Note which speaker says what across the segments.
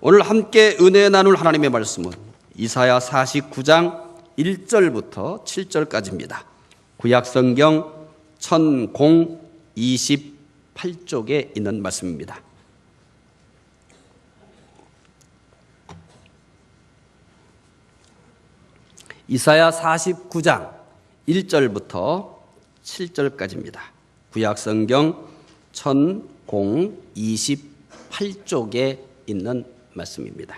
Speaker 1: 오늘 함께 은혜 나눌 하나님의 말씀은 이사야 49장 1절부터 7절까지입니다. 구약성경 1028쪽에 있는 말씀입니다. 이사야 49장 1절부터 7절까지입니다. 구약성경 1028쪽에 있는 말씀입니다.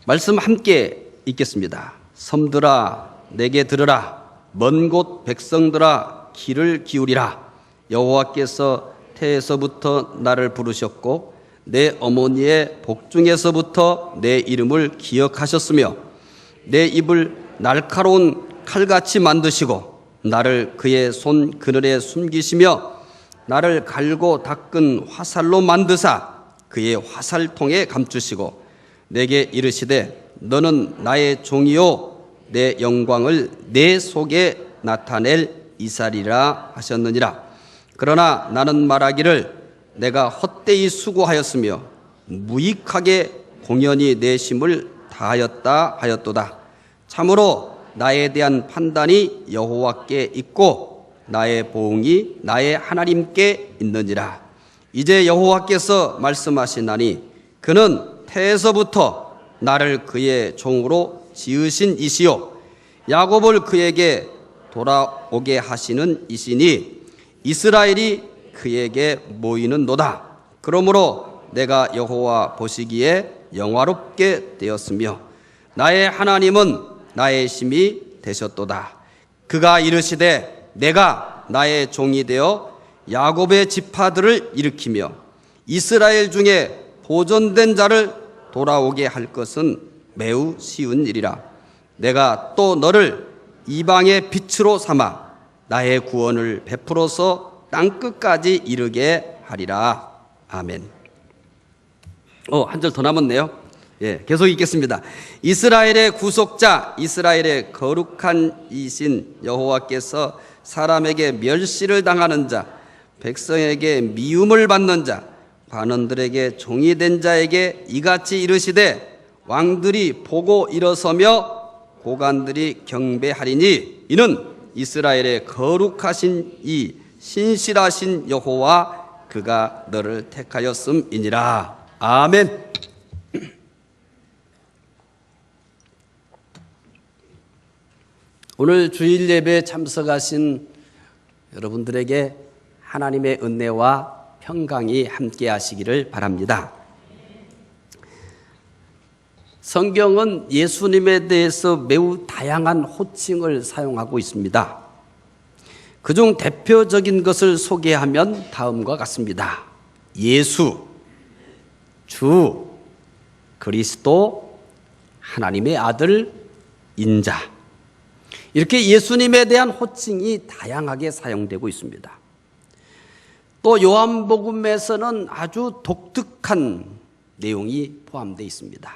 Speaker 1: 말씀 함께 읽겠습니다. 섬들아 내게 들으라. 먼 곳 백성들아 귀를 기울이라. 여호와께서 태에서부터 나를 부르셨고 내 어머니의 복중에서부터 내 이름을 기억하셨으며 내 입을 날카로운 칼같이 만드시고 나를 그의 손 그늘에 숨기시며 나를 갈고 닦은 화살로 만드사 그의 화살통에 감추시고 내게 이르시되 너는 나의 종이요 내 영광을 내 속에 나타낼 이살이라 하셨느니라. 그러나 나는 말하기를 내가 헛되이 수고하였으며 무익하게 공연히 내 힘을 다하였다 하였도다. 참으로 나에 대한 판단이 여호와께 있고 나의 보응이 나의 하나님께 있느니라. 이제 여호와께서 말씀하시나니 그는 태에서부터 나를 그의 종으로 지으신 이시요 야곱을 그에게 돌아오게 하시는 이시니 이스라엘이 그에게 모이는도다. 그러므로 내가 여호와 보시기에 영화롭게 되었으며 나의 하나님은 나의 힘이 되셨도다. 그가 이르시되 내가 나의 종이 되어 야곱의 지파들을 일으키며 이스라엘 중에 보존된 자를 돌아오게 할 것은 매우 쉬운 일이라. 내가 또 너를 이방의 빛으로 삼아 나의 구원을 베풀어서 땅끝까지 이르게 하리라. 아멘. 한 절 더 남았네요. 계속 읽겠습니다. 이스라엘의 구속자, 이스라엘의 거룩한 이신 여호와께서 사람에게 멸시를 당하는 자, 백성에게 미움을 받는 자, 관원들에게 종이 된 자에게 이같이 이르시되 왕들이 보고 일어서며 고관들이 경배하리니 이는 이스라엘의 거룩하신 이 신실하신 여호와 그가 너를 택하였음이니라. 아멘. 오늘 주일 예배에 참석하신 여러분들에게 하나님의 은혜와 평강이 함께 하시기를 바랍니다. 성경은 예수님에 대해서 매우 다양한 호칭을 사용하고 있습니다. 그중 대표적인 것을 소개하면 다음과 같습니다. 예수, 주, 그리스도, 하나님의 아들, 인자. 이렇게 예수님에 대한 호칭이 다양하게 사용되고 있습니다. 또 요한복음에서는 아주 독특한 내용이 포함되어 있습니다.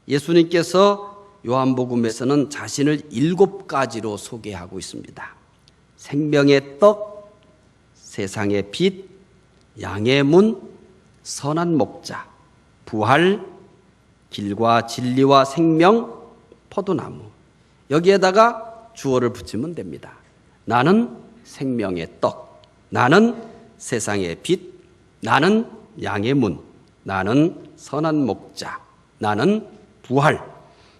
Speaker 1: 예수님께서 요한복음에서는 자신을 7가지로 소개하고 있습니다. 생명의 떡, 세상의 빛, 양의 문, 선한 목자, 부활, 길과 진리와 생명, 포도나무. 여기에다가 주어를 붙이면 됩니다. 나는 생명의 떡, 나는 세상의 빛, 나는 양의 문, 나는 선한 목자, 나는 부활,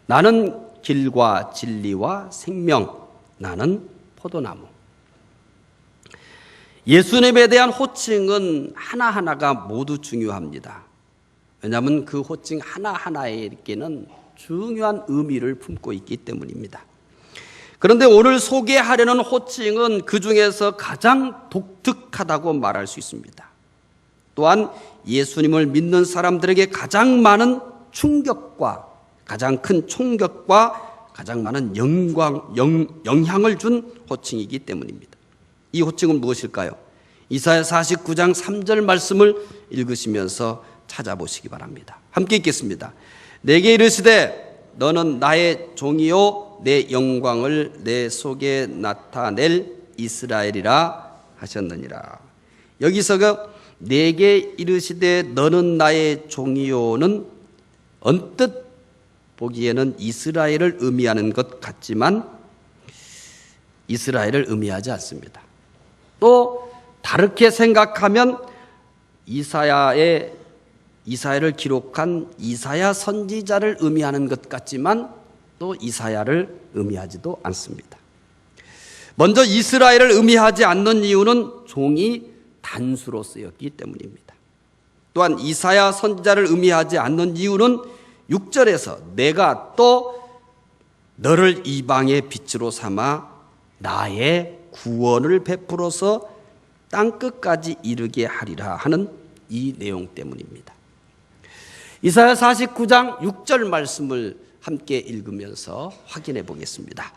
Speaker 1: 나는 길과 진리와 생명, 나는 포도나무. 예수님에 대한 호칭은 하나하나가 모두 중요합니다. 왜냐하면 그 호칭 하나하나에게는 중요한 의미를 품고 있기 때문입니다. 그런데 오늘 소개하려는 호칭은 그 중에서 가장 독특하다고 말할 수 있습니다. 또한 예수님을 믿는 사람들에게 가장 많은 충격과 가장 큰 총격과 가장 많은 영향을 준 호칭이기 때문입니다. 이 호칭은 무엇일까요? 이사야 49장 3절 말씀을 읽으시면서 찾아보시기 바랍니다. 함께 읽겠습니다. 내게 이르시되 너는 나의 종이요 내 영광을 내 속에 나타낼 이스라엘이라 하셨느니라. 여기서 내게 이르시되 너는 나의 종이요는 언뜻 보기에는 이스라엘을 의미하는 것 같지만 이스라엘을 의미하지 않습니다. 또 다르게 생각하면 이사야를 기록한 이사야 선지자를 의미하는 것 같지만 또 이사야를 의미하지도 않습니다. 먼저 이스라엘을 의미하지 않는 이유는 종이 단수로 쓰였기 때문입니다. 또한 이사야 선지자를 의미하지 않는 이유는 6절에서 내가 또 너를 이방의 빛으로 삼아 나의 구원을 베풀어서 땅끝까지 이르게 하리라 하는 이 내용 때문입니다. 이사야 49장 6절 말씀을 함께 읽으면서 확인해 보겠습니다.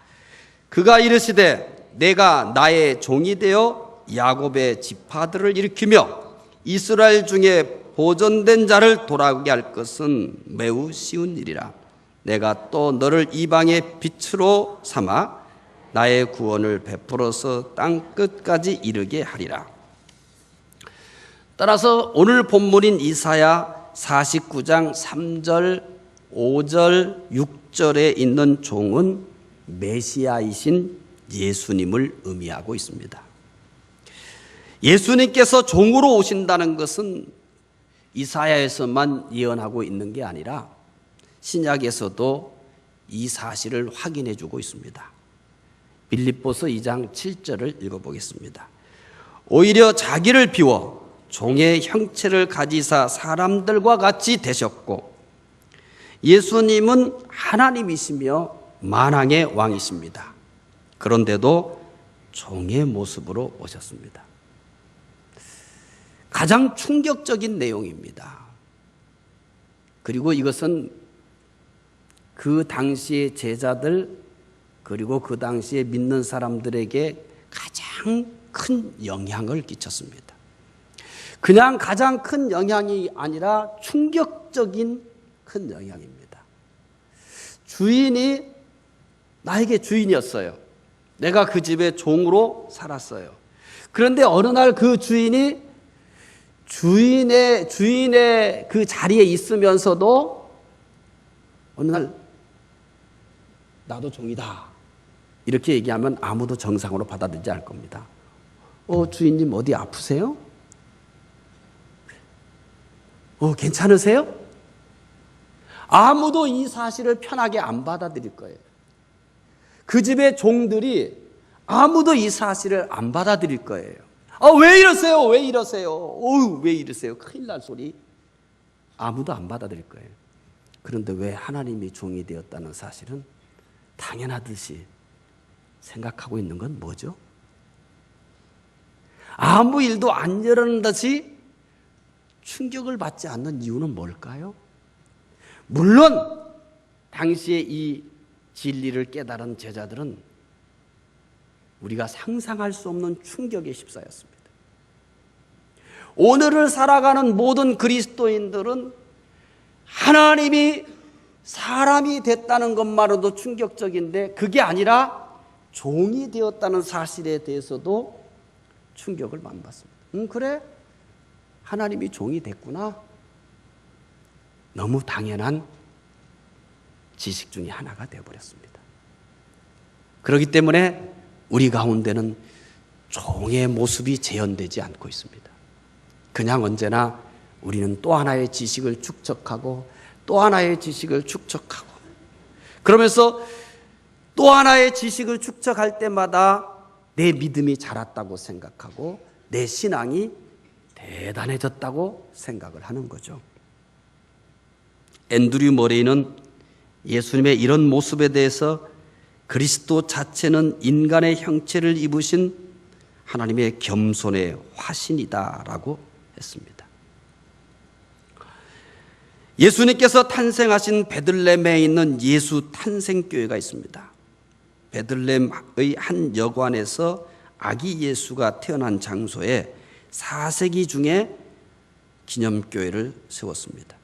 Speaker 1: 그가 이르시되 내가 나의 종이 되어 야곱의 지파들을 일으키며 이스라엘 중에 보존된 자를 돌아오게 할 것은 매우 쉬운 일이라. 내가 또 너를 이방의 빛으로 삼아 나의 구원을 베풀어서 땅 끝까지 이르게 하리라. 따라서 오늘 본문인 이사야 49장 3절, 5절, 6절에 있는 종은 메시아이신 예수님을 의미하고 있습니다. 예수님께서 종으로 오신다는 것은 이사야에서만 예언하고 있는 게 아니라 신약에서도 이 사실을 확인해 주고 있습니다. 빌립보서 2장 7절을 읽어보겠습니다. 오히려 자기를 비워 종의 형체를 가지사 사람들과 같이 되셨고 예수님은 하나님이시며 만왕의 왕이십니다. 그런데도 종의 모습으로 오셨습니다. 가장 충격적인 내용입니다. 그리고 이것은 그 당시의 제자들 그리고 그 당시에 믿는 사람들에게 가장 큰 영향을 끼쳤습니다. 그냥 가장 큰 영향이 아니라 충격적인 큰 영향입니다. 주인이 나에게 주인이었어요. 내가 그 집에 종으로 살았어요. 그런데 어느 날 그 주인의 그 자리에 있으면서도 어느 날 나도 종이다 이렇게 얘기하면 아무도 정상으로 받아들이지 않을 겁니다. 주인님 어디 아프세요? 괜찮으세요? 아무도 이 사실을 편하게 안 받아들일 거예요. 그 집의 종들이 아무도 이 사실을 안 받아들일 거예요. 왜 이러세요? 왜 이러세요? 왜 이러세요? 큰일 날 소리. 아무도 안 받아들일 거예요. 그런데 왜 하나님이 종이 되었다는 사실은 당연하듯이 생각하고 있는 건 뭐죠? 아무 일도 안 일어난 듯이 충격을 받지 않는 이유는 뭘까요? 물론 당시에 이 진리를 깨달은 제자들은 우리가 상상할 수 없는 충격에 휩싸였습니다. 오늘을 살아가는 모든 그리스도인들은 하나님이 사람이 됐다는 것만으로도 충격적인데 그게 아니라 종이 되었다는 사실에 대해서도 충격을 많이 받습니다. 그래? 하나님이 종이 됐구나. 너무 당연한 지식 중에 하나가 되어버렸습니다. 그렇기 때문에 우리 가운데는 종의 모습이 재현되지 않고 있습니다. 그냥 언제나 우리는 또 하나의 지식을 축적하고 또 하나의 지식을 축적하고 그러면서 또 하나의 지식을 축적할 때마다 내 믿음이 자랐다고 생각하고 내 신앙이 대단해졌다고 생각을 하는 거죠. 앤드류 머레이는 예수님의 이런 모습에 대해서 그리스도 자체는 인간의 형체를 입으신 하나님의 겸손의 화신이다라고 했습니다. 예수님께서 탄생하신 베들레헴에 있는 예수 탄생교회가 있습니다. 베들레헴의 한 여관에서 아기 예수가 태어난 장소에 4세기 중에 기념교회를 세웠습니다.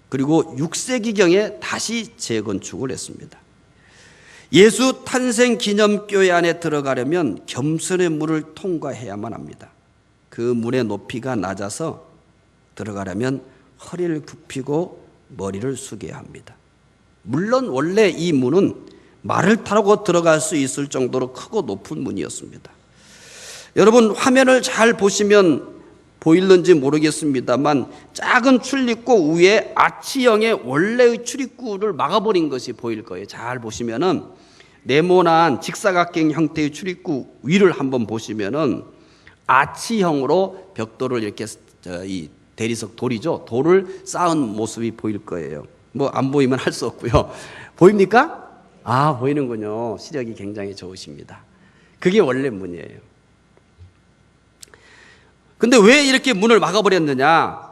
Speaker 1: 그리고 6세기경에 다시 재건축을 했습니다. 예수 탄생 기념교회 안에 들어가려면 겸손의 문을 통과해야만 합니다. 그 문의 높이가 낮아서 들어가려면 허리를 굽히고 머리를 숙여야 합니다. 물론 원래 이 문은 말을 타고 들어갈 수 있을 정도로 크고 높은 문이었습니다. 여러분 화면을 잘 보시면 보이는지 모르겠습니다만 작은 출입구 위에 아치형의 원래의 출입구를 막아버린 것이 보일 거예요. 잘 보시면은 네모난 직사각형 형태의 출입구 위를 한번 보시면은 아치형으로 벽돌을 이렇게 이 대리석 돌이죠. 돌을 쌓은 모습이 보일 거예요. 뭐 안 보이면 할 수 없고요. 보입니까? 아, 보이는군요. 시력이 굉장히 좋으십니다. 그게 원래 문이에요. 근데 왜 이렇게 문을 막아버렸느냐?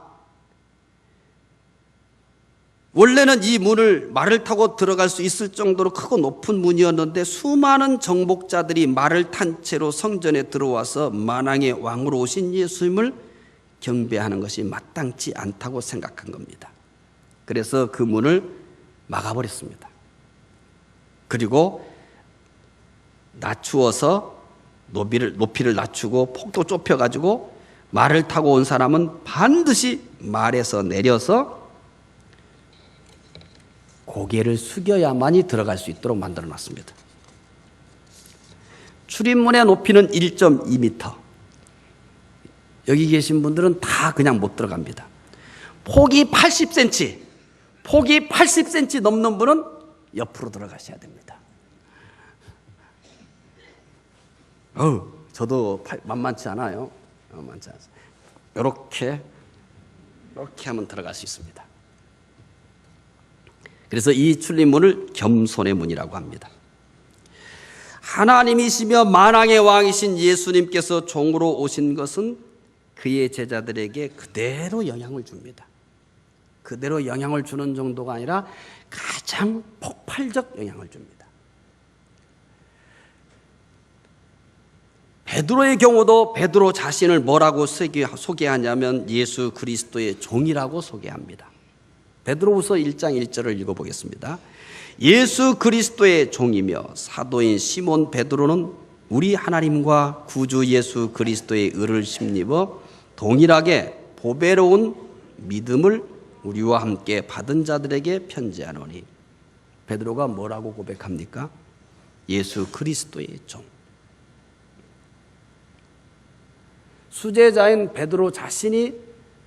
Speaker 1: 원래는 이 문을 말을 타고 들어갈 수 있을 정도로 크고 높은 문이었는데 수많은 정복자들이 말을 탄 채로 성전에 들어와서 만왕의 왕으로 오신 예수님을 경배하는 것이 마땅치 않다고 생각한 겁니다. 그래서 그 문을 막아버렸습니다. 그리고 낮추어서 높이를 낮추고 폭도 좁혀가지고 말을 타고 온 사람은 반드시 말에서 내려서 고개를 숙여야만이 들어갈 수 있도록 만들어 놨습니다. 출입문의 높이는 1.2m. 여기 계신 분들은 다 그냥 못 들어갑니다. 폭이 80cm 넘는 분은 옆으로 들어가셔야 됩니다. 저도 만만치 않아요. 만만치 않아요. 이렇게 하면 들어갈 수 있습니다. 그래서 이 출입문을 겸손의 문이라고 합니다. 하나님이시며 만왕의 왕이신 예수님께서 종으로 오신 것은 그의 제자들에게 그대로 영향을 줍니다. 그대로 영향을 주는 정도가 아니라 가장 폭발적 영향을 줍니다. 베드로의 경우도 베드로 자신을 뭐라고 소개하냐면 예수 그리스도의 종이라고 소개합니다. 베드로후서 1장 1절을 읽어보겠습니다. 예수 그리스도의 종이며 사도인 시몬 베드로는 우리 하나님과 구주 예수 그리스도의 의를 힘입어 동일하게 보배로운 믿음을 우리와 함께 받은 자들에게 편지하노니. 베드로가 뭐라고 고백합니까? 예수 그리스도의 종. 수제자인 베드로 자신이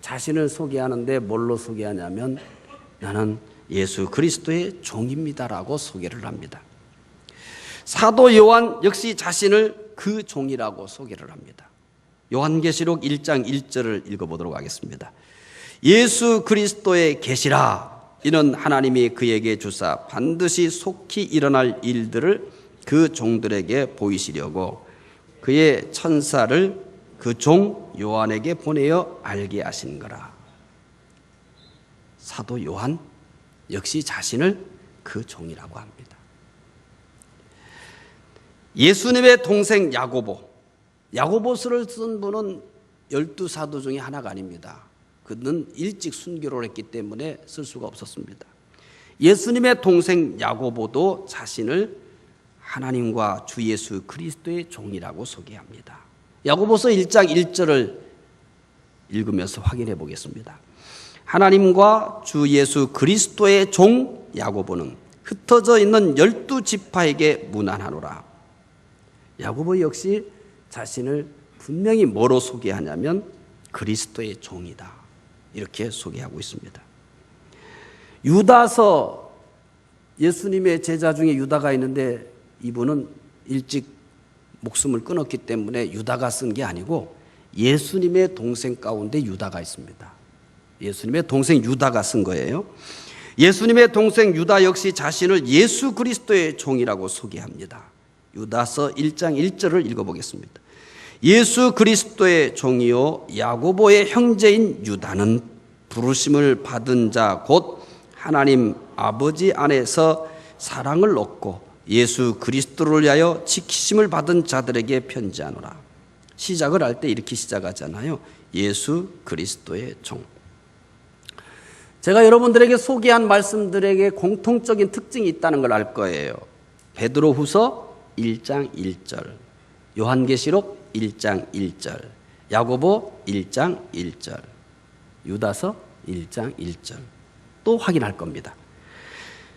Speaker 1: 자신을 소개하는데 뭘로 소개하냐면 나는 예수 그리스도의 종입니다라고 소개를 합니다. 사도 요한 역시 자신을 그 종이라고 소개를 합니다. 요한계시록 1장 1절을 읽어보도록 하겠습니다. 예수 그리스도의 계시라. 이는 하나님이 그에게 주사 반드시 속히 일어날 일들을 그 종들에게 보이시려고 그의 천사를 그 종 요한에게 보내어 알게 하신 거라. 사도 요한 역시 자신을 그 종이라고 합니다. 예수님의 동생 야고보서를 쓴 분은 12사도 중에 하나가 아닙니다. 그는 일찍 순교를 했기 때문에 쓸 수가 없었습니다. 예수님의 동생 야고보도 자신을 하나님과 주 예수 그리스도의 종이라고 소개합니다. 야고보서 1장 1절을 읽으면서 확인해 보겠습니다. 하나님과 주 예수 그리스도의 종 야고보는 흩어져 있는 12지파에게 문안하노라. 야고보 역시 자신을 분명히 뭐로 소개하냐면 그리스도의 종이다. 이렇게 소개하고 있습니다. 유다서, 예수님의 제자 중에 유다가 있는데 이분은 일찍 목숨을 끊었기 때문에 유다가 쓴 게 아니고 예수님의 동생 가운데 유다가 있습니다. 예수님의 동생 유다가 쓴 거예요. 예수님의 동생 유다 역시 자신을 예수 그리스도의 종이라고 소개합니다. 유다서 1장 1절을 읽어보겠습니다. 예수 그리스도의 종이요 야고보의 형제인 유다는 부르심을 받은 자 곧 하나님 아버지 안에서 사랑을 얻고 예수 그리스도를 위하여 지키심을 받은 자들에게 편지하노라. 시작을 할 때 이렇게 시작하잖아요. 예수 그리스도의 종. 제가 여러분들에게 소개한 말씀들에게 공통적인 특징이 있다는 걸 알 거예요. 베드로후서 1장 1절, 요한계시록 1장 1절, 야고보 1장 1절, 유다서 1장 1절 또 확인할 겁니다.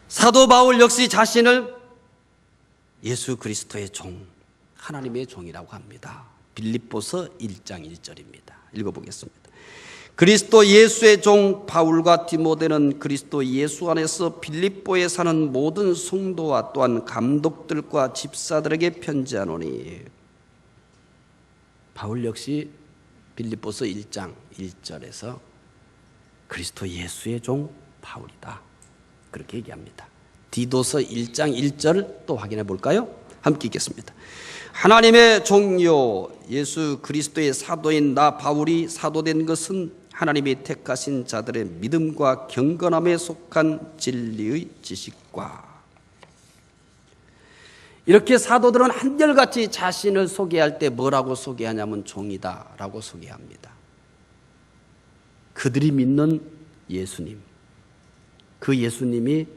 Speaker 1: 사도 바울 역시 자신을 예수 그리스도의 종, 하나님의 종이라고 합니다. 빌립보서 1장 1절입니다. 읽어보겠습니다. 그리스도 예수의 종 바울과 디모데는 그리스도 예수 안에서 빌립보에 사는 모든 성도와 또한 감독들과 집사들에게 편지하노니. 바울 역시 빌립보서 1장 1절에서 그리스도 예수의 종 바울이다, 그렇게 얘기합니다. 디도서 1장 1절 또 확인해 볼까요? 함께 읽겠습니다. 하나님의 종이요 예수 그리스도의 사도인 나 바울이 사도된 것은 하나님이 택하신 자들의 믿음과 경건함에 속한 진리의 지식과. 이렇게 사도들은 한결같이 자신을 소개할 때 뭐라고 소개하냐면 종이다 라고 소개합니다. 그들이 믿는 예수님, 그 예수님이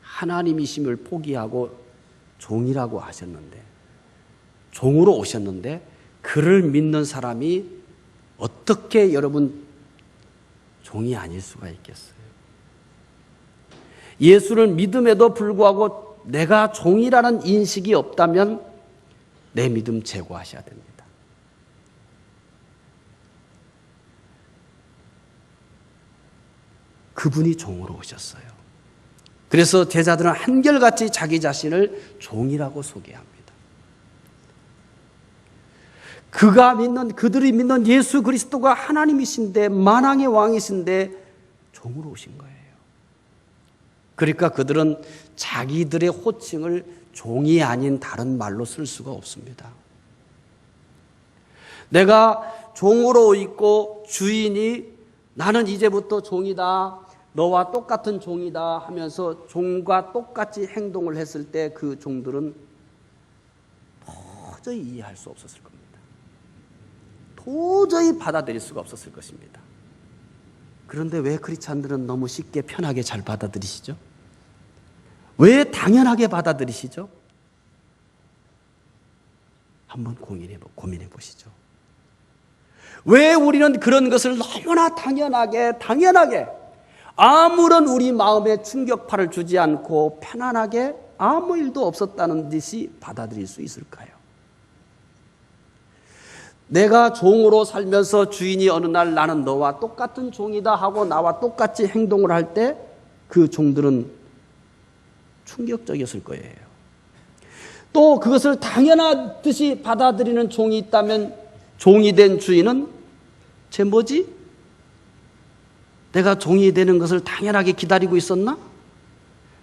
Speaker 1: 하나님이심을 포기하고 종이라고 하셨는데, 종으로 오셨는데 그를 믿는 사람이 어떻게 여러분 종이 아닐 수가 있겠어요? 예수를 믿음에도 불구하고 내가 종이라는 인식이 없다면 내 믿음 제거하셔야 됩니다. 그분이 종으로 오셨어요. 그래서 제자들은 한결같이 자기 자신을 종이라고 소개합니다. 그들이 믿는 예수 그리스도가 하나님이신데, 만왕의 왕이신데 종으로 오신 거예요. 그러니까 그들은 자기들의 호칭을 종이 아닌 다른 말로 쓸 수가 없습니다. 내가 종으로 있고 주인이 나는 이제부터 종이다, 너와 똑같은 종이다 하면서 종과 똑같이 행동을 했을 때 그 종들은 도저히 이해할 수 없었을 겁니다. 도저히 받아들일 수가 없었을 것입니다. 그런데 왜 크리스찬들은 너무 쉽게 편하게 잘 받아들이시죠? 왜 당연하게 받아들이시죠? 한번 고민해 보시죠. 왜 우리는 그런 것을 너무나 당연하게 아무런 우리 마음에 충격파를 주지 않고 편안하게 아무 일도 없었다는 듯이 받아들일 수 있을까요? 내가 종으로 살면서 주인이 어느 날 나는 너와 똑같은 종이다 하고 나와 똑같이 행동을 할 때 그 종들은 충격적이었을 거예요. 또 그것을 당연하듯이 받아들이는 종이 있다면 종이 된 주인은 쟤 뭐지? 내가 종이 되는 것을 당연하게 기다리고 있었나?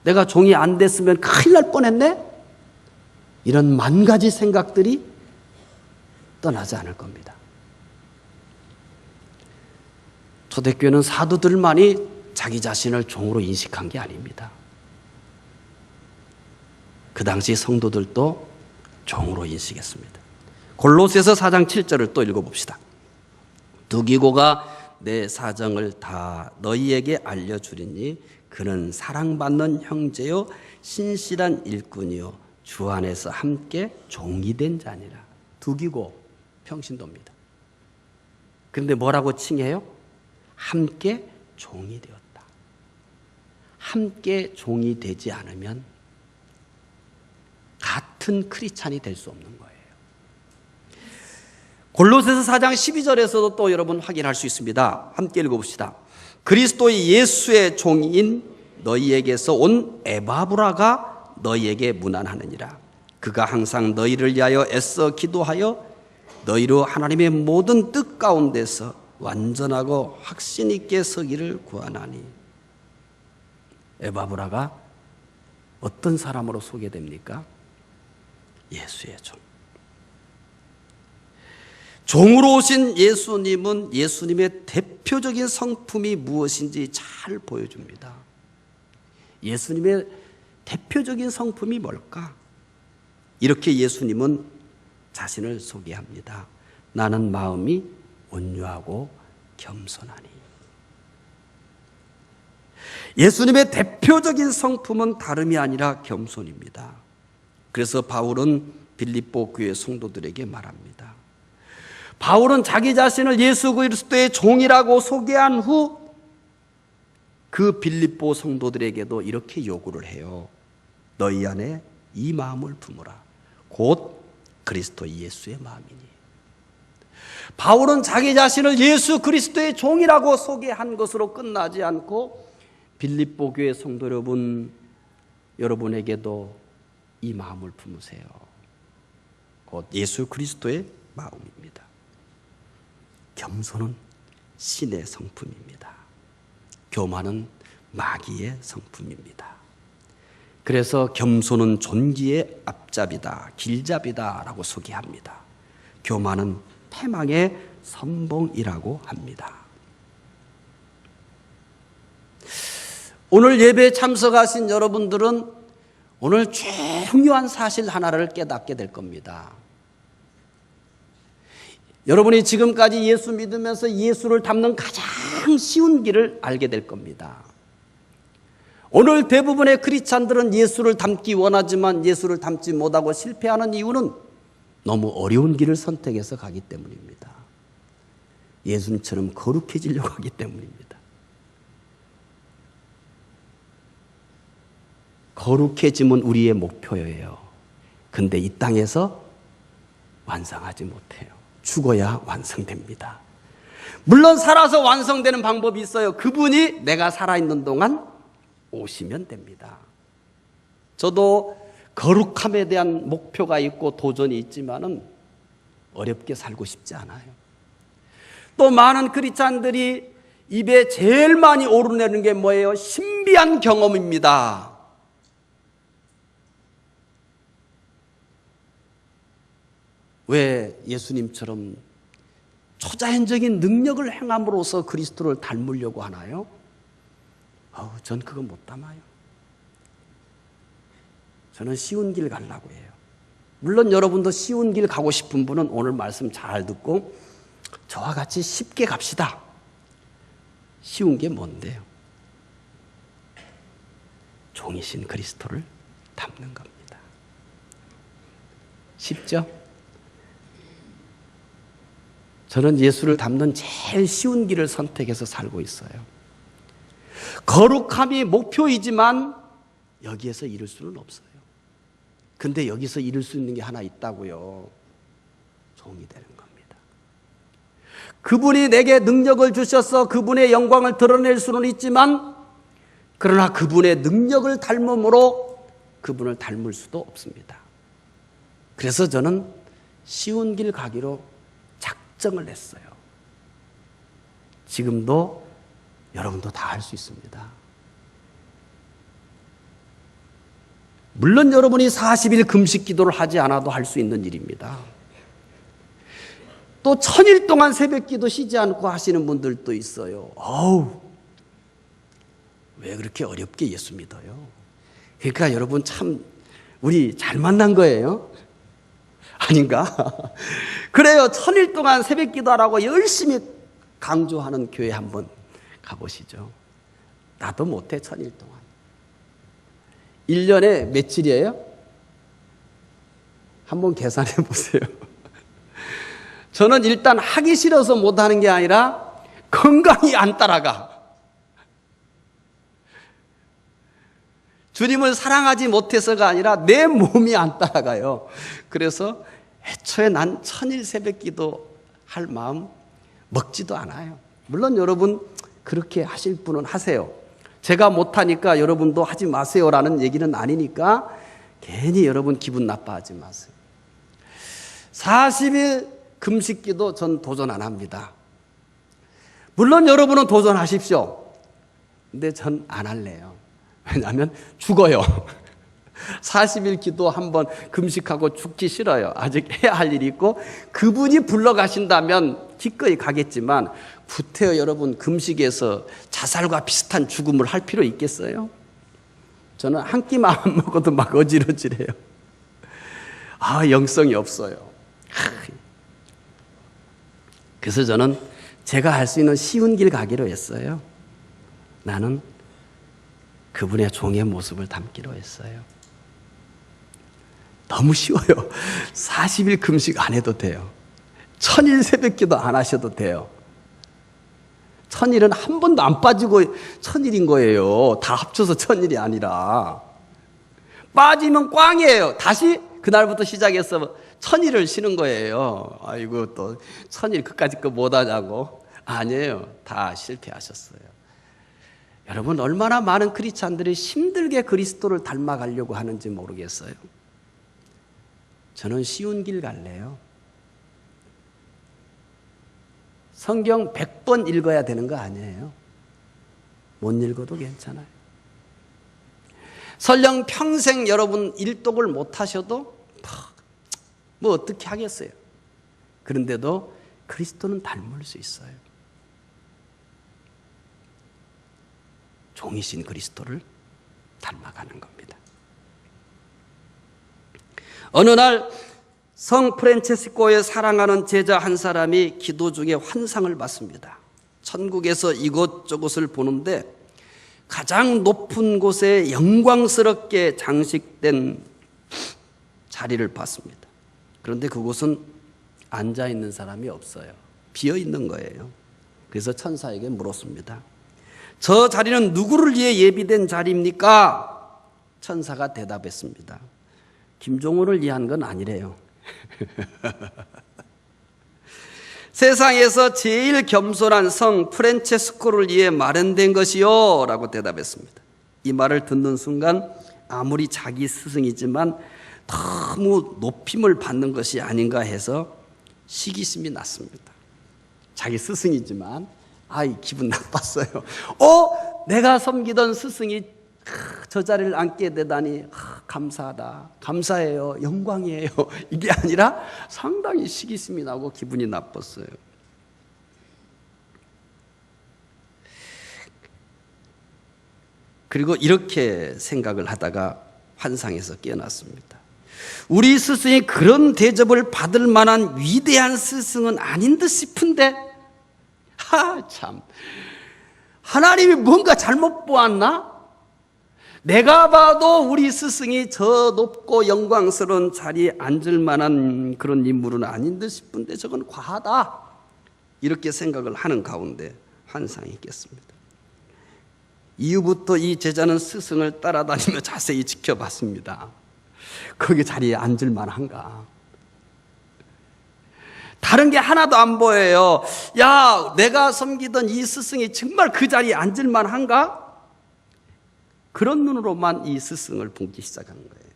Speaker 1: 내가 종이 안 됐으면 큰일 날 뻔했네? 이런 만 가지 생각들이 떠나지 않을 겁니다. 초대교회는 사도들만이 자기 자신을 종으로 인식한 게 아닙니다. 그 당시 성도들도 종으로 인식했습니다. 골로새서 4장 7절을 또 읽어봅시다. 두기고가 내 사정을 다 너희에게 알려주리니 그는 사랑받는 형제요 신실한 일꾼이요 주 안에서 함께 종이 된 자니라. 두기고 평신도입니다. 그런데 뭐라고 칭해요? 함께 종이 되었다. 함께 종이 되지 않으면 같은 크리스찬이 될 수 없는 거예요. 골로새서 4장 12절에서도 또 여러분 확인할 수 있습니다. 함께 읽어봅시다. 그리스도의 예수의 종인 너희에게서 온 에바브라가 너희에게 문안하느니라. 그가 항상 너희를 위하여 애써 기도하여 너희로 하나님의 모든 뜻 가운데서 완전하고 확신 있게 서기를 구하나니. 에바브라가 어떤 사람으로 소개됩니까? 예수의 종. 종으로 오신 예수님은 예수님의 대표적인 성품이 무엇인지 잘 보여줍니다. 예수님의 대표적인 성품이 뭘까? 이렇게 예수님은 자신을 소개합니다. 나는 마음이 온유하고 겸손하니. 예수님의 대표적인 성품은 다름이 아니라 겸손입니다. 그래서 바울은 빌립보 교회 성도들에게 말합니다. 바울은 자기 자신을 예수 그리스도의 종이라고 소개한 후 그 빌립보 성도들에게도 이렇게 요구를 해요. 너희 안에 이 마음을 품으라. 곧 그리스도 예수의 마음이니. 바울은 자기 자신을 예수 그리스도의 종이라고 소개한 것으로 끝나지 않고 빌립보 교회 성도 여러분에게도 이 마음을 품으세요. 곧 예수 그리스도의 마음입니다. 겸손은 신의 성품입니다. 교만은 마귀의 성품입니다. 그래서 겸손은 존귀의 앞잡이다, 길잡이다 라고 소개합니다. 교만은 패망의 선봉이라고 합니다. 오늘 예배에 참석하신 여러분들은 오늘 중요한 사실 하나를 깨닫게 될 겁니다. 여러분이 지금까지 예수 믿으면서 예수를 닮는 가장 쉬운 길을 알게 될 겁니다. 오늘 대부분의 크리스찬들은 예수를 닮기 원하지만 예수를 닮지 못하고 실패하는 이유는 너무 어려운 길을 선택해서 가기 때문입니다. 예수님처럼 거룩해지려고 하기 때문입니다. 거룩해짐은 우리의 목표예요. 근데 이 땅에서 완성하지 못해요. 죽어야 완성됩니다. 물론 살아서 완성되는 방법이 있어요. 그분이 내가 살아있는 동안 오시면 됩니다. 저도 거룩함에 대한 목표가 있고 도전이 있지만은 어렵게 살고 싶지 않아요. 또 많은 크리스찬들이 입에 제일 많이 오르내는 게 뭐예요? 신비한 경험입니다. 왜 예수님처럼 초자연적인 능력을 행함으로써 그리스도를 닮으려고 하나요? 전 그거 못 담아요. 저는 쉬운 길 가려고 해요. 물론 여러분도 쉬운 길 가고 싶은 분은 오늘 말씀 잘 듣고 저와 같이 쉽게 갑시다. 쉬운 게 뭔데요? 종이신 그리스도를 닮는 겁니다. 쉽죠? 저는 예수를 닮는 제일 쉬운 길을 선택해서 살고 있어요. 거룩함이 목표이지만 여기에서 이룰 수는 없어요. 근데 여기서 이룰 수 있는 게 하나 있다고요. 종이 되는 겁니다. 그분이 내게 능력을 주셔서 그분의 영광을 드러낼 수는 있지만 그러나 그분의 능력을 닮음으로 그분을 닮을 수도 없습니다. 그래서 저는 쉬운 길 가기로 작정을 했어요. 지금도 여러분도 다 할 수 있습니다. 물론 여러분이 40일 금식 기도를 하지 않아도 할 수 있는 일입니다. 또 1000일 동안 새벽 기도 쉬지 않고 하시는 분들도 있어요. 왜 그렇게 어렵게 예수 믿어요? 그러니까 여러분 참 우리 잘 만난 거예요. 아닌가? 그래요. 1000일 동안 새벽 기도하라고 열심히 강조하는 교회 한번 가보시죠. 나도 못해 1000일 동안. 1년에 며칠이에요? 한번 계산해 보세요. 저는 일단 하기 싫어서 못하는 게 아니라 건강이 안 따라가. 주님을 사랑하지 못해서가 아니라 내 몸이 안 따라가요. 그래서 애초에 난 1000일 새벽 기도 할 마음 먹지도 않아요. 물론 여러분 그렇게 하실 분은 하세요. 제가 못하니까 여러분도 하지 마세요라는 얘기는 아니니까 괜히 여러분 기분 나빠하지 마세요. 40일 금식 기도 전 도전 안 합니다. 물론 여러분은 도전하십시오. 근데 전 안 할래요. 왜냐하면 죽어요. 40일 기도 한번 금식하고 죽기 싫어요. 아직 해야 할 일이 있고 그분이 불러가신다면 기꺼이 가겠지만 구태여 여러분 금식에서 자살과 비슷한 죽음을 할 필요 있겠어요? 저는 한 끼만 안 먹어도 막 어지러지래요. 영성이 없어요. 그래서 저는 제가 할 수 있는 쉬운 길 가기로 했어요. 나는 그분의 종의 모습을 담기로 했어요. 너무 쉬워요. 40일 금식 안 해도 돼요. 천일 새벽기도 안 하셔도 돼요. 천일은 한 번도 안 빠지고 천일인 거예요. 다 합쳐서 천일이 아니라. 빠지면 꽝이에요. 다시 그날부터 시작해서 천일을 쉬는 거예요. 아이고 또 천일 그까짓 거 못하냐고. 아니에요. 다 실패하셨어요. 여러분 얼마나 많은 크리스찬들이 힘들게 그리스도를 닮아가려고 하는지 모르겠어요. 저는 쉬운 길 갈래요. 성경 100번 읽어야 되는 거 아니에요. 못 읽어도 괜찮아요. 설령 평생 여러분 일독을 못 하셔도 뭐 어떻게 하겠어요. 그런데도 그리스도는 닮을 수 있어요. 종이신 그리스도를 닮아가는 겁니다. 어느 날 성 프란체스코의 사랑하는 제자 한 사람이 기도 중에 환상을 봤습니다. 천국에서 이곳저곳을 보는데 가장 높은 곳에 영광스럽게 장식된 자리를 봤습니다. 그런데 그곳은 앉아있는 사람이 없어요. 비어있는 거예요. 그래서 천사에게 물었습니다. 저 자리는 누구를 위해 예비된 자리입니까? 천사가 대답했습니다. 김종호를 위한 건 아니래요. 세상에서 제일 겸손한 성 프란체스코를 위해 마련된 것이요 라고 대답했습니다. 이 말을 듣는 순간 아무리 자기 스승이지만 너무 높임을 받는 것이 아닌가 해서 시기심이 났습니다. 자기 스승이지만 기분 나빴어요. 내가 섬기던 스승이 저 자리를 앉게 되다니 감사하다, 감사해요, 영광이에요, 이게 아니라 상당히 시기심이 나고 기분이 나빴어요. 그리고 이렇게 생각을 하다가 환상에서 깨어났습니다. 우리 스승이 그런 대접을 받을 만한 위대한 스승은 아닌 듯 싶은데 참, 하나님이 뭔가 잘못 보았나? 내가 봐도 우리 스승이 저 높고 영광스러운 자리에 앉을 만한 그런 인물은 아닌 듯 싶은데 저건 과하다, 이렇게 생각을 하는 가운데 환상이 깼습니다. 이후부터 이 제자는 스승을 따라다니며 자세히 지켜봤습니다. 거기 자리에 앉을 만한가? 다른 게 하나도 안 보여요. 내가 섬기던 이 스승이 정말 그 자리에 앉을 만한가? 그런 눈으로만 이 스승을 보기 시작한 거예요.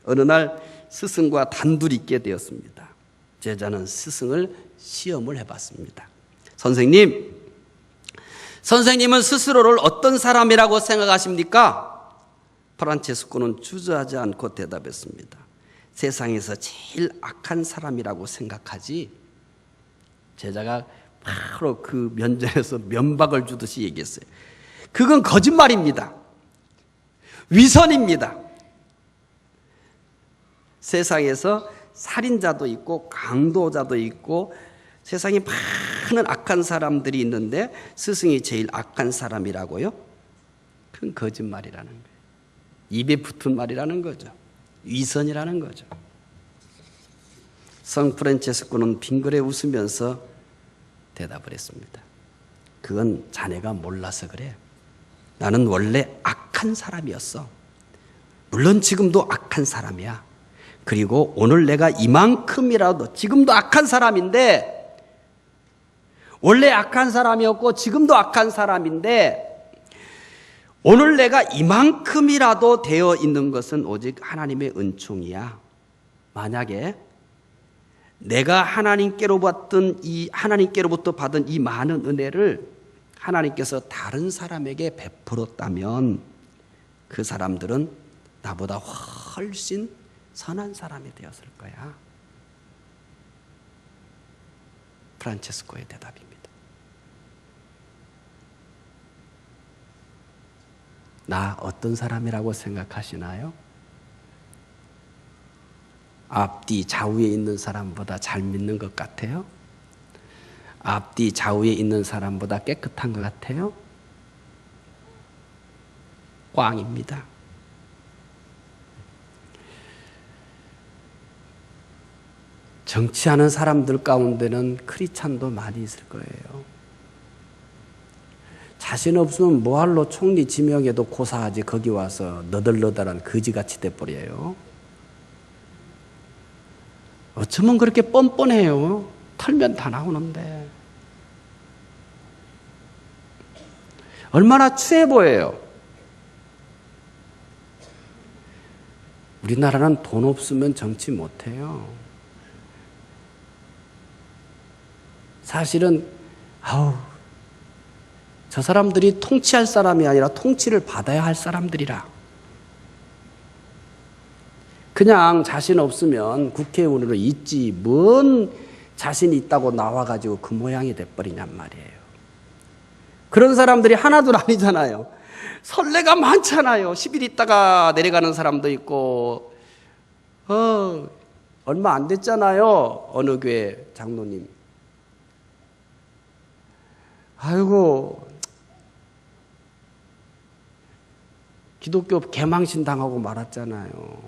Speaker 1: 어느 날 스승과 단둘이 있게 되었습니다. 제자는 스승을 시험을 해봤습니다. 선생님은 스스로를 어떤 사람이라고 생각하십니까? 프란체스코는 주저하지 않고 대답했습니다. 세상에서 제일 악한 사람이라고 생각하지. 제자가 바로 그 면전에서 면박을 주듯이 얘기했어요. 그건 거짓말입니다. 위선입니다. 세상에서 살인자도 있고 강도자도 있고 세상에 많은 악한 사람들이 있는데 스승이 제일 악한 사람이라고요? 그건 거짓말이라는 거예요. 입에 붙은 말이라는 거죠. 위선이라는 거죠. 성 프란체스코는 빙그레 웃으면서 대답을 했습니다. 그건 자네가 몰라서 그래. 나는 원래 악한 사람이었어. 물론 지금도 악한 사람이야. 그리고 오늘 내가 이만큼이라도, 지금도 악한 사람인데, 원래 악한 사람이었고 지금도 악한 사람인데, 오늘 내가 이만큼이라도 되어 있는 것은 오직 하나님의 은총이야. 만약에 내가 하나님께로부터 받은 이 많은 은혜를 하나님께서 다른 사람에게 베풀었다면 그 사람들은 나보다 훨씬 선한 사람이 되었을 거야. 프란체스코의 대답입니다. 나 어떤 사람이라고 생각하시나요? 앞뒤 좌우에 있는 사람보다 잘 믿는 것 같아요? 앞뒤 좌우에 있는 사람보다 깨끗한 것 같아요? 꽝입니다. 정치하는 사람들 가운데는 크리스찬도 많이 있을 거예요. 자신 없으면 뭐할로 총리 지명해도 고사하지 거기 와서 너덜너덜한 거지같이 돼버려요. 어쩌면 그렇게 뻔뻔해요. 털면 다 나오는데. 얼마나 추해 보여요. 우리나라는 돈 없으면 정치 못해요. 사실은 저 사람들이 통치할 사람이 아니라 통치를 받아야 할 사람들이라. 그냥 자신 없으면 국회의원으로 있지 뭔 자신이 있다고 나와가지고 그 모양이 돼버리냔 말이에요. 그런 사람들이 하나둘 아니잖아요. 선례가 많잖아요. 10일 있다가 내려가는 사람도 있고 얼마 안 됐잖아요. 어느 교회 장로님. 아이고 기독교 개망신 당하고 말았잖아요.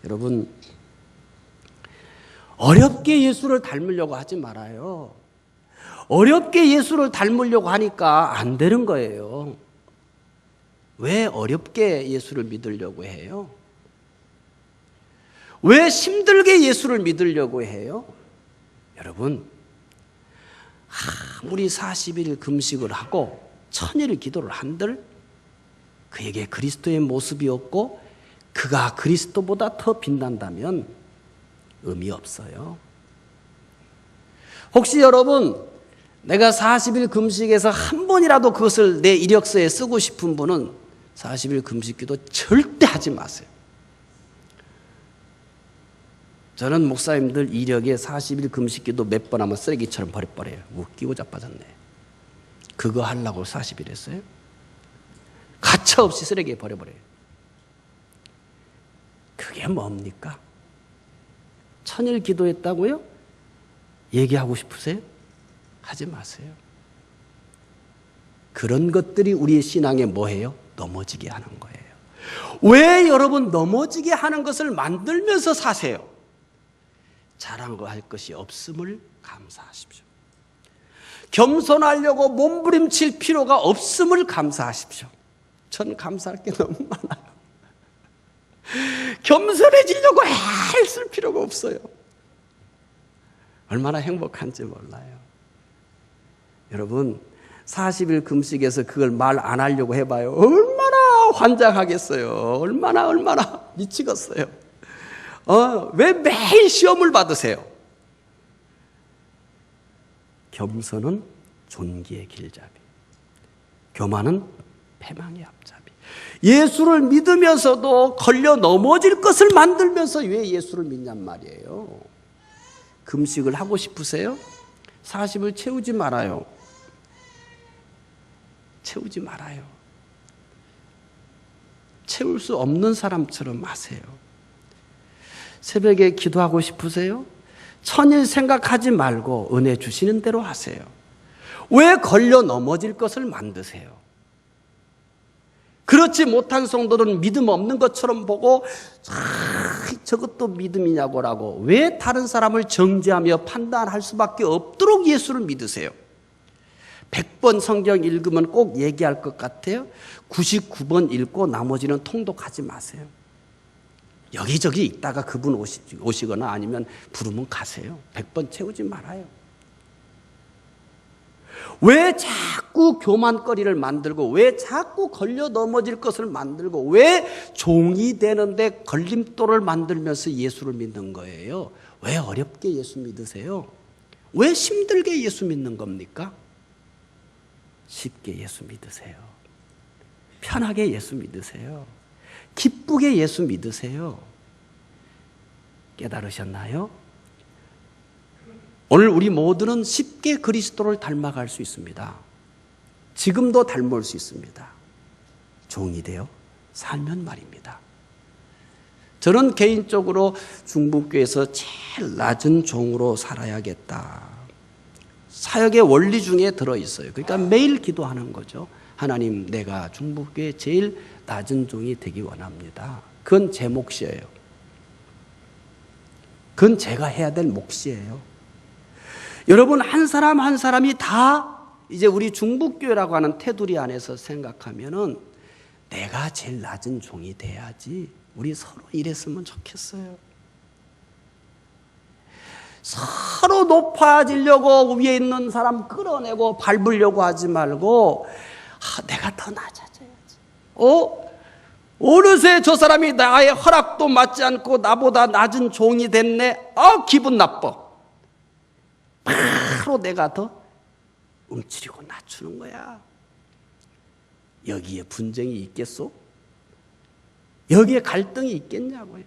Speaker 1: 여러분 어렵게 예수를 닮으려고 하지 말아요. 어렵게 예수를 닮으려고 하니까 안 되는 거예요. 왜 어렵게 예수를 믿으려고 해요? 왜 힘들게 예수를 믿으려고 해요? 여러분 아무리 40일 금식을 하고 1000일 기도를 한들 그에게 그리스도의 모습이 없고 그가 그리스도보다 더 빛난다면 의미 없어요. 혹시 여러분 내가 40일 금식에서 한 번이라도 그것을 내 이력서에 쓰고 싶은 분은 40일 금식기도 절대 하지 마세요. 저는 목사님들 이력에 40일 금식기도 몇 번 하면 쓰레기처럼 버려버려요. 웃기고 자빠졌네. 그거 하려고 40일 했어요? 가차없이 쓰레기에 버려버려요. 그게 뭡니까? 1000일 기도했다고요? 얘기하고 싶으세요? 하지 마세요. 그런 것들이 우리의 신앙에 뭐예요? 넘어지게 하는 거예요. 왜 여러분 넘어지게 하는 것을 만들면서 사세요? 자랑할 것이 없음을 감사하십시오. 겸손하려고 몸부림칠 필요가 없음을 감사하십시오. 전 감사할 게 너무 많아요. 겸손해지려고 애쓸 필요가 없어요. 얼마나 행복한지 몰라요. 여러분 40일 금식에서 그걸 말 안 하려고 해봐요. 얼마나 환장하겠어요. 얼마나 미치겠어요. 왜 매일 시험을 받으세요? 겸손은 존귀의 길잡이, 교만은 패망의 앞잡이. 예수를 믿으면서도 걸려 넘어질 것을 만들면서 왜 예수를 믿냔 말이에요. 금식을 하고 싶으세요? 40을 채우지 말아요. 채우지 말아요. 채울 수 없는 사람처럼 하세요. 새벽에 기도하고 싶으세요? 1000일 생각하지 말고 은혜 주시는 대로 하세요. 왜 걸려 넘어질 것을 만드세요? 그렇지 못한 성도들은 믿음 없는 것처럼 보고 저것도 믿음이냐고라고 왜 다른 사람을 정죄하며 판단할 수밖에 없도록 예수를 믿으세요? 100번 성경 읽으면 꼭 얘기할 것 같아요. 99번 읽고 나머지는 통독하지 마세요. 여기저기 있다가 그분 오시거나 아니면 부르면 가세요. 100번 채우지 말아요. 왜 자꾸 교만거리를 만들고 왜 자꾸 걸려 넘어질 것을 만들고 왜 종이 되는데 걸림돌을 만들면서 예수를 믿는 거예요? 왜 어렵게 예수 믿으세요? 왜 힘들게 예수 믿는 겁니까? 쉽게 예수 믿으세요. 편하게 예수 믿으세요. 기쁘게 예수 믿으세요. 깨달으셨나요? 오늘 우리 모두는 쉽게 그리스도를 닮아갈 수 있습니다. 지금도 닮을 수 있습니다. 종이 되어 살면 말입니다. 저는 개인적으로 중북교에서 제일 낮은 종으로 살아야겠다. 사역의 원리 중에 들어있어요. 그러니까 매일 기도하는 거죠. 하나님, 내가 중북교의 제일 낮은 종이 되기 원합니다. 그건 제 몫이에요. 그건 제가 해야 될 몫이에요. 여러분, 한 사람 한 사람이 다 이제 우리 중북교회라고 하는 테두리 안에서 생각하면은 내가 제일 낮은 종이 돼야지. 우리 서로 이랬으면 좋겠어요. 서로 높아지려고 위에 있는 사람 끌어내고 밟으려고 하지 말고 내가 더 낮아져야지. 어느새 저 사람이 나의 허락도 맞지 않고 나보다 낮은 종이 됐네. 기분 나빠. 바로 내가 더 움츠리고 낮추는 거야. 여기에 분쟁이 있겠소? 여기에 갈등이 있겠냐고요.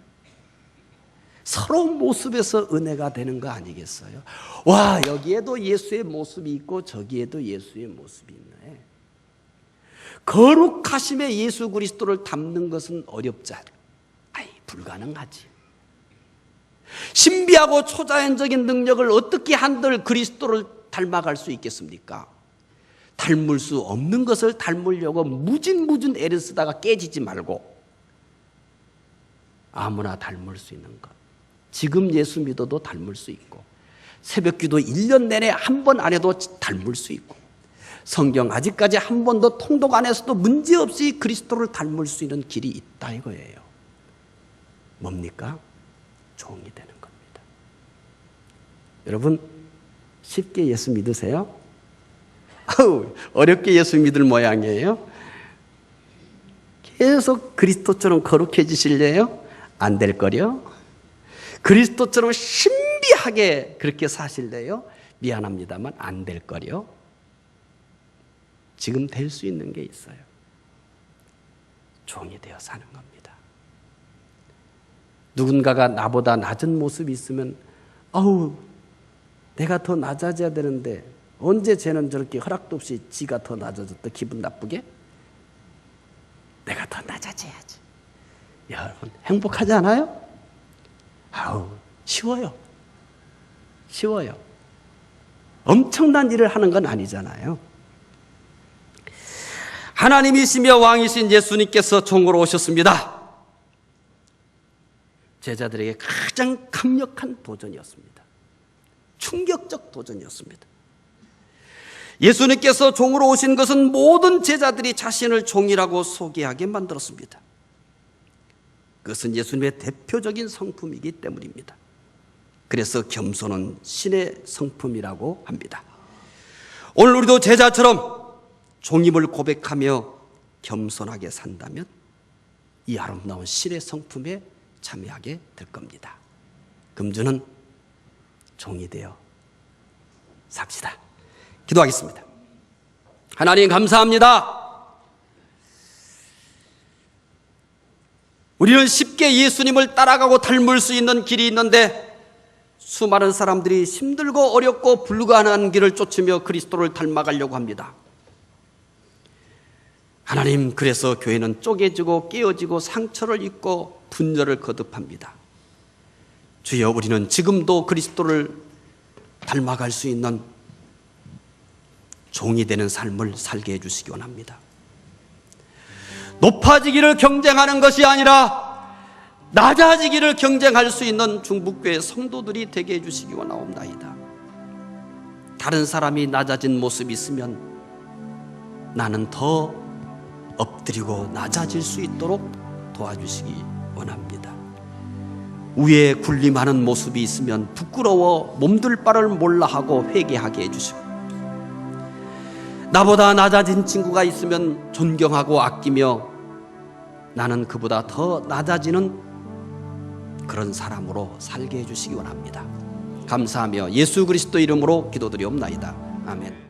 Speaker 1: 서로 모습에서 은혜가 되는 거 아니겠어요? 와, 여기에도 예수의 모습이 있고 저기에도 예수의 모습이 있네. 거룩하심의 예수 그리스도를 담는 것은 어렵지 않아요. 불가능하지. 신비하고 초자연적인 능력을 어떻게 한들 그리스도를 닮아갈 수 있겠습니까? 닮을 수 없는 것을 닮으려고 무진 애를 쓰다가 깨지지 말고 아무나 닮을 수 있는 것. 지금 예수 믿어도 닮을 수 있고, 새벽기도 1년 내내 한 번 안 해도 닮을 수 있고, 성경 아직까지 한 번도 통독 안 해서도 문제없이 그리스도를 닮을 수 있는 길이 있다 이거예요. 뭡니까? 종이 되는 겁니다. 여러분, 쉽게 예수 믿으세요? 어렵게 예수 믿을 모양이에요. 계속 그리스도처럼 거룩해지실래요? 안 될 거요. 그리스도처럼 신비하게 그렇게 사실래요? 미안합니다만 안 될 거요. 지금 될 수 있는 게 있어요. 종이 되어 사는 겁니다. 누군가가 나보다 낮은 모습이 있으면 내가 더 낮아져야 되는데 언제 쟤는 저렇게 허락도 없이 지가 더 낮아졌다 기분 나쁘게? 내가 더 낮아져야지. 여러분, 행복하지 않아요? 쉬워요. 쉬워요. 엄청난 일을 하는 건 아니잖아요. 하나님이시며 왕이신 예수님께서 종으로 오셨습니다. 제자들에게 가장 강력한 도전이었습니다. 충격적 도전이었습니다. 예수님께서 종으로 오신 것은 모든 제자들이 자신을 종이라고 소개하게 만들었습니다. 그것은 예수님의 대표적인 성품이기 때문입니다. 그래서 겸손은 신의 성품이라고 합니다. 오늘 우리도 제자처럼 종임을 고백하며 겸손하게 산다면 이 아름다운 신의 성품에 참여하게 될 겁니다. 금주는 종이 되어 삽시다. 기도하겠습니다. 하나님 감사합니다. 우리는 쉽게 예수님을 따라가고 닮을 수 있는 길이 있는데 수많은 사람들이 힘들고 어렵고 불가능한 길을 쫓으며 그리스도를 닮아가려고 합니다. 하나님, 그래서 교회는 쪼개지고 깨어지고 상처를 입고 분열을 거듭합니다. 주여, 우리는 지금도 그리스도를 닮아갈 수 있는 종이 되는 삶을 살게 해주시기 원합니다. 높아지기를 경쟁하는 것이 아니라 낮아지기를 경쟁할 수 있는 중북교회 성도들이 되게 해주시기 원하옵나이다. 다른 사람이 낮아진 모습이 있으면 나는 더 엎드리고 낮아질 수 있도록 도와주시기 원합니다. 위에 군림하는 모습이 있으면 부끄러워 몸둘 바를 몰라 하고 회개하게 해주시고, 나보다 낮아진 친구가 있으면 존경하고 아끼며 나는 그보다 더 낮아지는 그런 사람으로 살게 해주시기 원합니다. 감사하며 예수 그리스도 이름으로 기도드리옵나이다. 아멘.